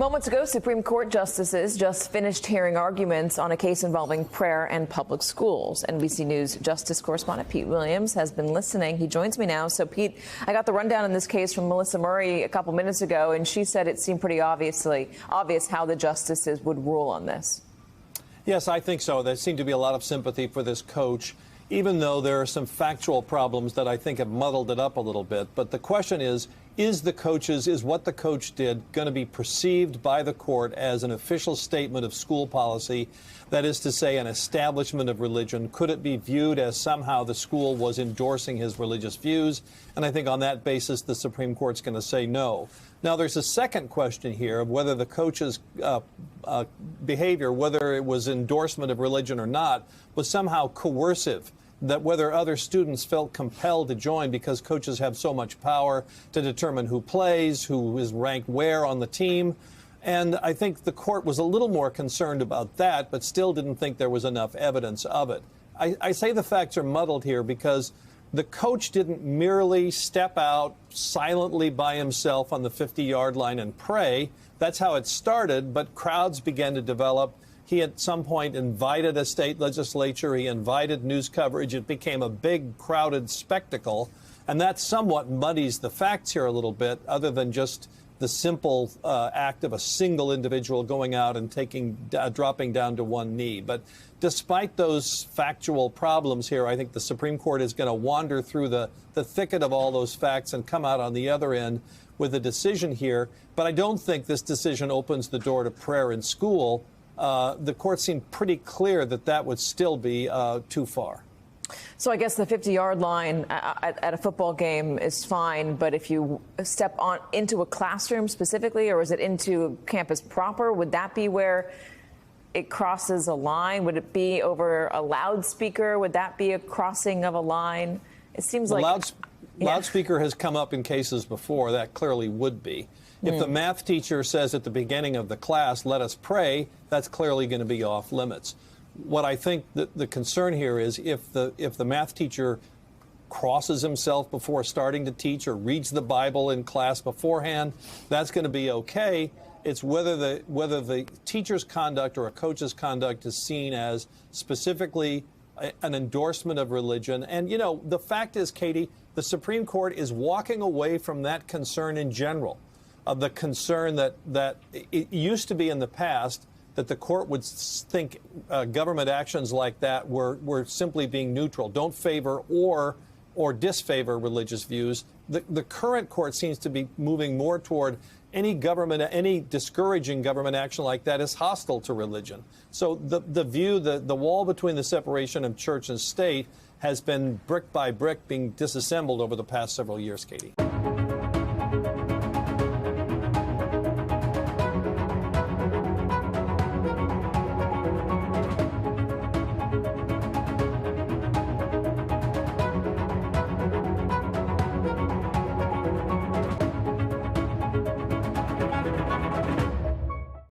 Moments ago, Supreme Court justices just finished hearing arguments on a case involving prayer and public schools. NBC News Justice correspondent Pete Williams has been listening. He joins me now. So, Pete, I got the rundown in this case from Melissa Murray a couple minutes ago, and she said it seemed pretty obvious how the justices would rule on this. Yes, I think so. There seemed to be a lot of sympathy for this coach, even though there are some factual problems that I think have muddled it up a little bit. But the question is what the coach did going to be perceived by the court as an official statement of school policy? That is to say, an establishment of religion. Could it be viewed as somehow the school was endorsing his religious views? And I think on that basis, the Supreme Court's going to say no. Now, there's a second question here of whether the coach's behavior, whether it was endorsement of religion or not, was somehow coercive, that whether other students felt compelled to join because coaches have so much power to determine who plays, who is ranked where on the team. And I think the court was a little more concerned about that, but still didn't think there was enough evidence of it. I say the facts are muddled here because the coach didn't merely step out silently by himself on the 50-yard line and pray. That's how it started, but crowds began to develop. He at some point invited a state legislature. He invited news coverage. It became a big, crowded spectacle. And that somewhat muddies the facts here a little bit, other than just the simple act of a single individual going out and dropping down to one knee. But despite those factual problems here, I think the Supreme Court is going to wander through the thicket of all those facts and come out on the other end with a decision here. But I don't think this decision opens the door to prayer in school. The court seemed pretty clear that that would still be too far. So I guess the 50-yard line at a football game is fine, but if you step into a classroom specifically, or is it into campus proper, would that be where it crosses a line? Would it be over a loudspeaker? Would that be a crossing of a line? It seems like loudspeaker has come up in cases before. That clearly would be. If the math teacher says at the beginning of the class, "Let us pray," that's clearly going to be off limits. What I think the concern here is if the math teacher crosses himself before starting to teach or reads the Bible in class beforehand, that's going to be okay. It's whether the teacher's conduct or a coach's conduct is seen as specifically an endorsement of religion. And, you know, the fact is, Katie, the Supreme Court is walking away from that concern in general, of the concern that it used to be in the past that the court would think government actions like that were simply being neutral, don't favor or disfavor religious views. The current court seems to be moving more toward any discouraging government action like that is hostile to religion. So the wall between the separation of church and state has been brick by brick being disassembled over the past several years, Katie.